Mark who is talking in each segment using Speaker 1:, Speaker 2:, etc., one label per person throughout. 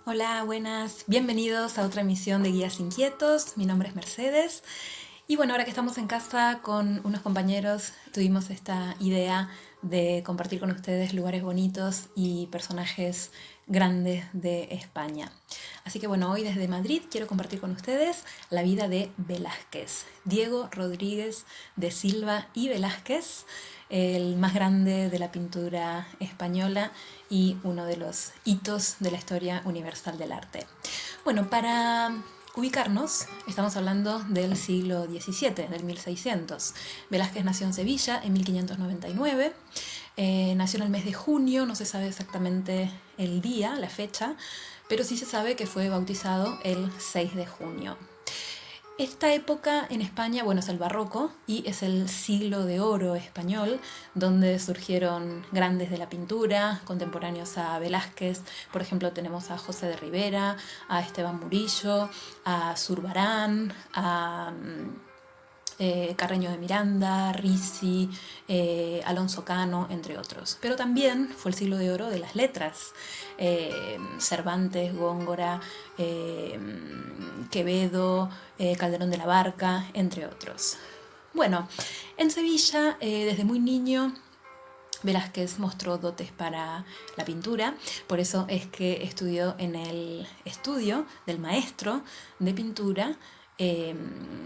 Speaker 1: Hola, buenas, bienvenidos a otra emisión de Guías Inquietos. Mi nombre es Mercedes y bueno, ahora que estamos en casa con unos compañeros, tuvimos esta idea de compartir con ustedes lugares bonitos y personajes grandes de España. Así que bueno, hoy desde Madrid quiero compartir con ustedes la vida de Velázquez, Diego Rodríguez de Silva y Velázquez, el más grande de la pintura española y uno de los hitos de la historia universal del arte. Bueno, para ubicarnos, estamos hablando del siglo XVII, del 1600. Velázquez nació en Sevilla en 1599. Nació en el mes de junio, no se sabe exactamente el día, la fecha, pero sí se sabe que fue bautizado el 6 de junio. Esta época en España, bueno, es el barroco y es el siglo de oro español, donde surgieron grandes de la pintura, contemporáneos a Velázquez. Por ejemplo, tenemos a José de Rivera, a Esteban Murillo, a Zurbarán, a Carreño de Miranda, Ricci, Alonso Cano, entre otros. Pero también fue el siglo de oro de las letras. Cervantes, Góngora, Quevedo, Calderón de la Barca, entre otros. Bueno, en Sevilla, desde muy niño, Velázquez mostró dotes para la pintura, por eso es que estudió en el estudio del maestro de pintura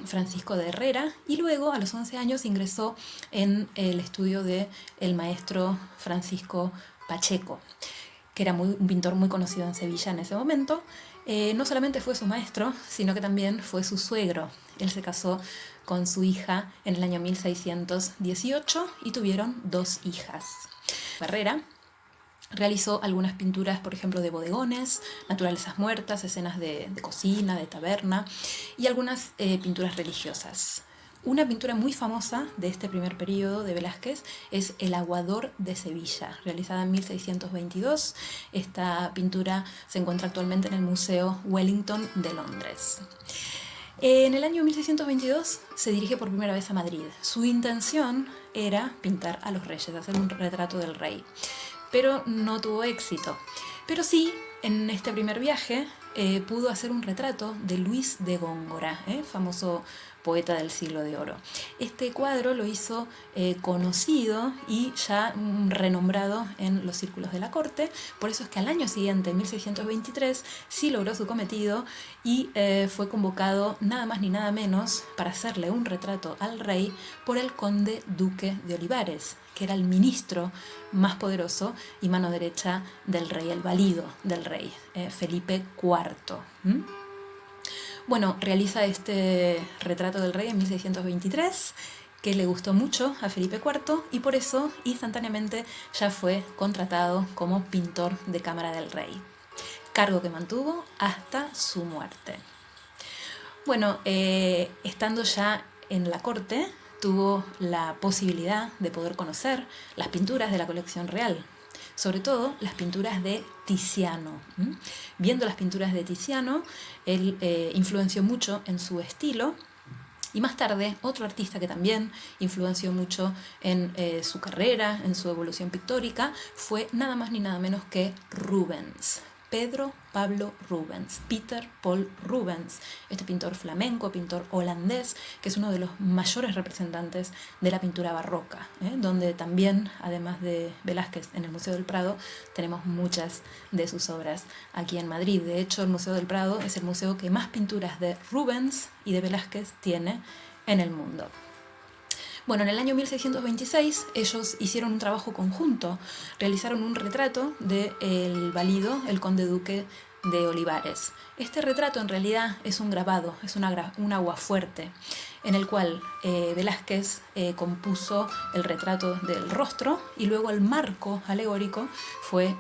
Speaker 1: Francisco de Herrera, y luego a los 11 años ingresó en el estudio del maestro Francisco Pacheco, que era un pintor muy conocido en Sevilla en ese momento. No solamente fue su maestro, sino que también fue su suegro. Él se casó con su hija en el año 1618 y tuvieron 2 hijas. Herrera realizó algunas pinturas, por ejemplo, de bodegones, naturalezas muertas, escenas de cocina, de taberna y algunas pinturas religiosas. Una pintura muy famosa de este primer periodo de Velázquez es El aguador de Sevilla, realizada en 1622. Esta pintura se encuentra actualmente en el Museo Wellington de Londres. En el año 1622 se dirige por primera vez a Madrid. Su intención era pintar a los reyes, hacer un retrato del rey, pero no tuvo éxito. Pero sí, en este primer viaje pudo hacer un retrato de Luis de Góngora, famoso poeta del siglo de oro. Este cuadro lo hizo conocido y ya renombrado en los círculos de la corte, por eso es que al año siguiente, en 1623, sí logró su cometido y fue convocado nada más ni nada menos para hacerle un retrato al rey por el conde duque de Olivares, que era el ministro más poderoso y mano derecha del rey, el valido del rey, Felipe IV. Bueno, realiza este retrato del rey en 1623, que le gustó mucho a Felipe IV y por eso instantáneamente ya fue contratado como pintor de cámara del rey, cargo que mantuvo hasta su muerte. Bueno, estando ya en la corte, tuvo la posibilidad de poder conocer las pinturas de la colección real, sobre todo las pinturas de Tiziano. Viendo las pinturas de Tiziano, él influenció mucho en su estilo, y más tarde otro artista que también influenció mucho en su carrera, en su evolución pictórica, fue nada más ni nada menos que Rubens. Pedro Pablo Rubens, Peter Paul Rubens, este pintor flamenco, pintor holandés, que es uno de los mayores representantes de la pintura barroca, donde también, además de Velázquez en el Museo del Prado, tenemos muchas de sus obras aquí en Madrid. De hecho, el Museo del Prado es el museo que más pinturas de Rubens y de Velázquez tiene en el mundo. Bueno, en el año 1626 ellos hicieron un trabajo conjunto, realizaron un retrato del valido, el conde duque de Olivares. Este retrato en realidad es un grabado, es un aguafuerte, en el cual Velázquez compuso el retrato del rostro y luego el marco alegórico fue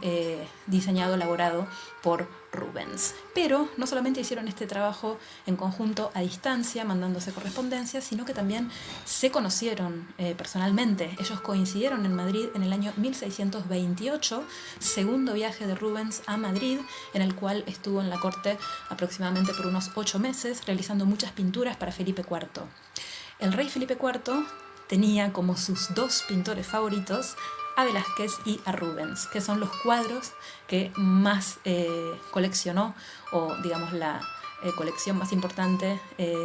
Speaker 1: diseñado, elaborado por Rubens. Pero no solamente hicieron este trabajo en conjunto a distancia, mandándose correspondencia, sino que también se conocieron personalmente. Ellos coincidieron en Madrid en el año 1628, segundo viaje de Rubens a Madrid, en el cual estuvo en la corte aproximadamente por unos 8 meses, realizando muchas pinturas para Felipe IV. El rey Felipe IV tenía como sus 2 pintores favoritos a Velázquez y a Rubens, que son los cuadros que más coleccionó, o digamos la colección más importante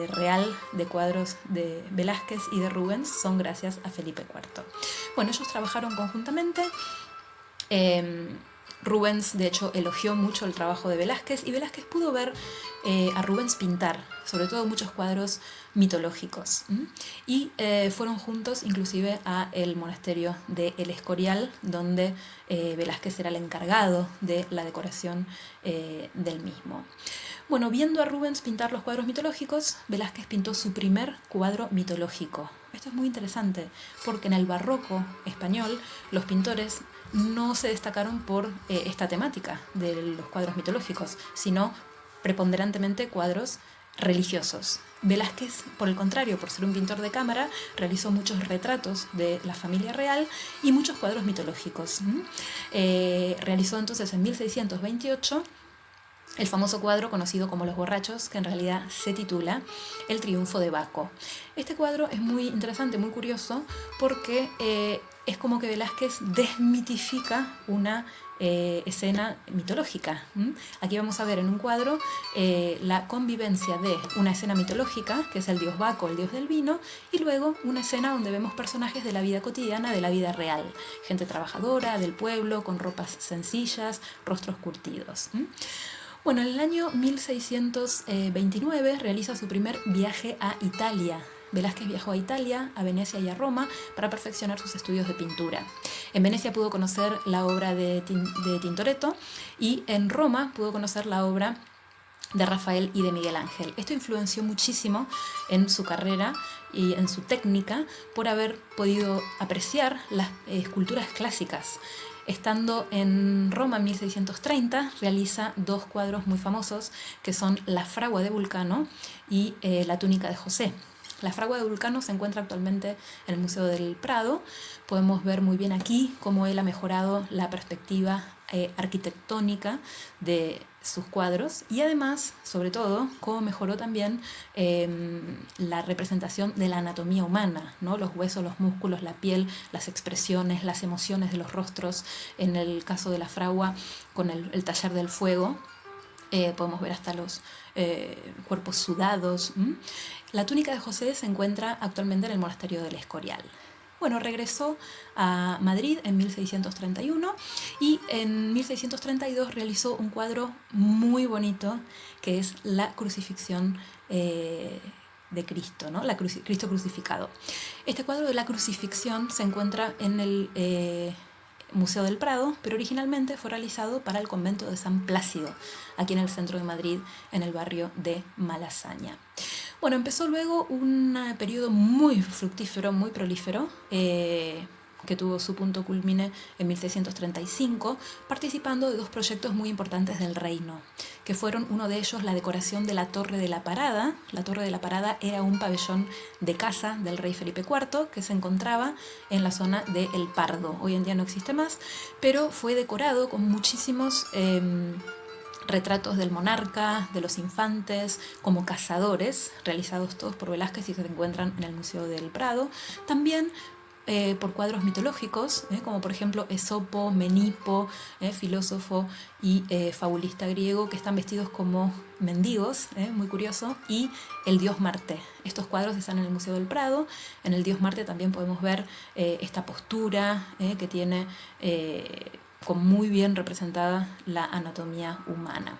Speaker 1: real de cuadros de Velázquez y de Rubens son gracias a Felipe IV. Bueno, ellos trabajaron conjuntamente. Rubens, de hecho, elogió mucho el trabajo de Velázquez y Velázquez pudo ver a Rubens pintar, sobre todo muchos cuadros mitológicos. Y fueron juntos inclusive a el monasterio de El Escorial, donde Velázquez era el encargado de la decoración del mismo. Bueno, viendo a Rubens pintar los cuadros mitológicos, Velázquez pintó su primer cuadro mitológico. Esto es muy interesante, porque en el barroco español los pintores no se destacaron por esta temática de los cuadros mitológicos, sino preponderantemente cuadros religiosos. Velázquez, por el contrario, por ser un pintor de cámara, realizó muchos retratos de la familia real y muchos cuadros mitológicos. Realizó entonces en 1628 el famoso cuadro conocido como Los Borrachos, que en realidad se titula El Triunfo de Baco. Este cuadro es muy interesante, muy curioso, porque es como que Velázquez desmitifica una escena mitológica. Aquí vamos a ver en un cuadro la convivencia de una escena mitológica, que es el dios Baco, el dios del vino, y luego una escena donde vemos personajes de la vida cotidiana, de la vida real. Gente trabajadora, del pueblo, con ropas sencillas, rostros curtidos. Bueno, en el año 1629 realiza su primer viaje a Italia. Velázquez viajó a Italia, a Venecia y a Roma para perfeccionar sus estudios de pintura. En Venecia pudo conocer la obra de Tintoretto y en Roma pudo conocer la obra de Rafael y de Miguel Ángel. Esto influenció muchísimo en su carrera y en su técnica por haber podido apreciar las esculturas clásicas. Estando en Roma en 1630, realiza dos cuadros muy famosos que son La fragua de Vulcano y La túnica de José. La fragua de Vulcano se encuentra actualmente en el Museo del Prado. Podemos ver muy bien aquí cómo él ha mejorado la perspectiva arquitectónica de sus cuadros y además, sobre todo, cómo mejoró también la representación de la anatomía humana, ¿no? Los huesos, los músculos, la piel, las expresiones, las emociones de los rostros. En el caso de la fragua, con el taller del fuego, podemos ver hasta los cuerpos sudados. La túnica de José se encuentra actualmente en el monasterio del Escorial. Bueno, regresó a Madrid en 1631 y en 1632 realizó un cuadro muy bonito que es la crucifixión de Cristo, ¿no? Cristo crucificado. Este cuadro de la crucifixión se encuentra en el Museo del Prado, pero originalmente fue realizado para el convento de San Plácido, aquí en el centro de Madrid, en el barrio de Malasaña. Bueno, empezó luego un periodo muy fructífero, muy prolífero, que tuvo su punto culmine en 1635, participando de dos proyectos muy importantes del reino, que fueron uno de ellos la decoración de la Torre de la Parada. La Torre de la Parada era un pabellón de caza del rey Felipe IV que se encontraba en la zona de El Pardo. Hoy en día no existe más, pero fue decorado con muchísimos retratos del monarca, de los infantes, como cazadores, realizados todos por Velázquez y que se encuentran en el Museo del Prado. También por cuadros mitológicos, como por ejemplo Esopo, Menipo, filósofo y fabulista griego, que están vestidos como mendigos, muy curioso, y el dios Marte. Estos cuadros están en el Museo del Prado. En el dios Marte también podemos ver esta postura que tiene con muy bien representada la anatomía humana.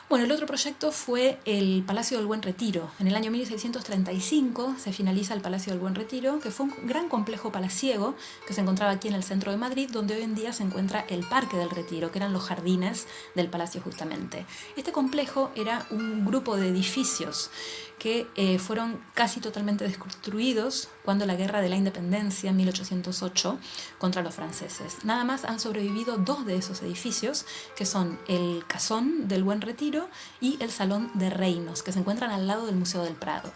Speaker 1: Bueno, el otro proyecto fue el Palacio del Buen Retiro. En el año 1635 se finaliza el Palacio del Buen Retiro, que fue un gran complejo palaciego que se encontraba aquí en el centro de Madrid, donde hoy en día se encuentra el Parque del Retiro, que eran los jardines del palacio justamente. Este complejo era un grupo de edificios que fueron casi totalmente destruidos cuando la Guerra de la Independencia en 1808 contra los franceses. Nada más han sobrevivido dos de esos edificios, que son el Casón del Buen Retiro y el Salón de Reinos, que se encuentran al lado del Museo del Prado.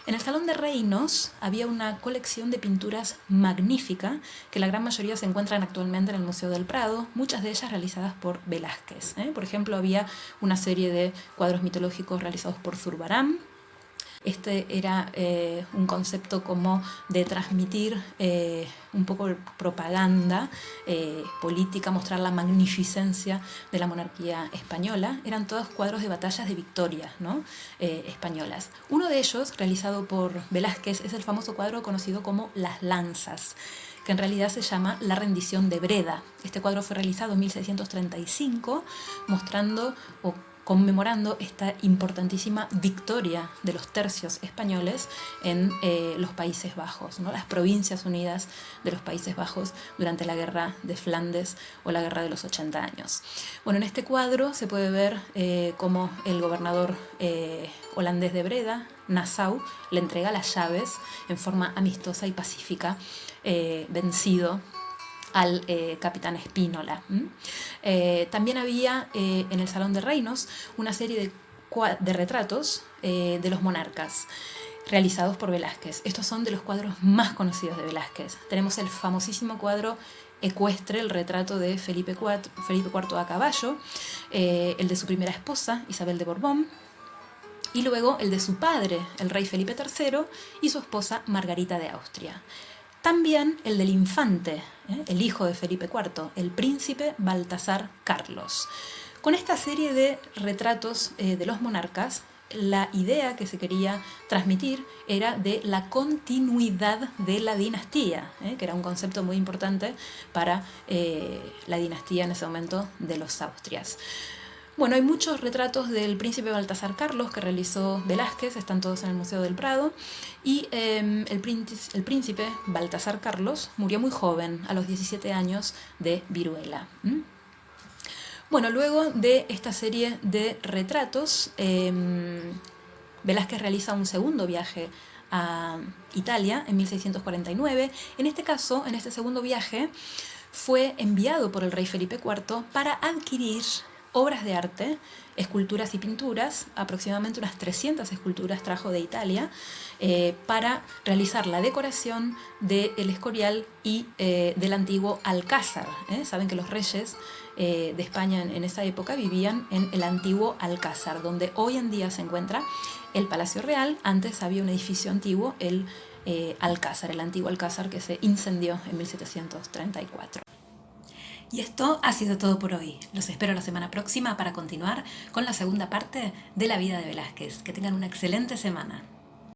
Speaker 1: En el Salón de Reinos había una colección de pinturas magnífica, que la gran mayoría se encuentran actualmente en el Museo del Prado, muchas de ellas realizadas por Velázquez. Por ejemplo, había una serie de cuadros mitológicos realizados por Zurbarán, Este era un concepto como de transmitir un poco de propaganda política, mostrar la magnificencia de la monarquía española. Eran todos cuadros de batallas de victorias, ¿no? Españolas. Uno de ellos, realizado por Velázquez, es el famoso cuadro conocido como Las Lanzas, que en realidad se llama La rendición de Breda. Este cuadro fue realizado en 1635, mostrando o conmemorando esta importantísima victoria de los tercios españoles en los Países Bajos, ¿no? Las provincias unidas de los Países Bajos durante la Guerra de Flandes o la Guerra de los 80 años. Bueno, en este cuadro se puede ver cómo el gobernador holandés de Breda, Nassau, le entrega las llaves en forma amistosa y pacífica, vencido al capitán Spínola. También había en el Salón de Reinos una serie de retratos de los monarcas realizados por Velázquez. Estos son de los cuadros más conocidos de Velázquez. Tenemos el famosísimo cuadro ecuestre, el retrato de Felipe IV a caballo, el de su primera esposa, Isabel de Borbón, y luego el de su padre, el rey Felipe III, y su esposa Margarita de Austria. También el del infante, el hijo de Felipe IV, el príncipe Baltasar Carlos. Con esta serie de retratos de los monarcas, la idea que se quería transmitir era de la continuidad de la dinastía, que era un concepto muy importante para la dinastía en ese momento de los Austrias. Bueno, hay muchos retratos del príncipe Baltasar Carlos que realizó Velázquez, están todos en el Museo del Prado, y el príncipe Baltasar Carlos murió muy joven, a los 17 años, de viruela. Bueno, luego de esta serie de retratos, Velázquez realiza un segundo viaje a Italia en 1649. En este caso, en este segundo viaje, fue enviado por el rey Felipe IV para adquirir obras de arte, esculturas y pinturas, aproximadamente unas 300 esculturas trajo de Italia, para realizar la decoración del Escorial y del antiguo Alcázar. Saben que los reyes de España en esa época vivían en el antiguo Alcázar, donde hoy en día se encuentra el Palacio Real. Antes había un edificio antiguo, el Alcázar, el antiguo Alcázar, que se incendió en 1734. Y esto ha sido todo por hoy. Los espero la semana próxima para continuar con la segunda parte de la vida de Velázquez. Que tengan una excelente semana.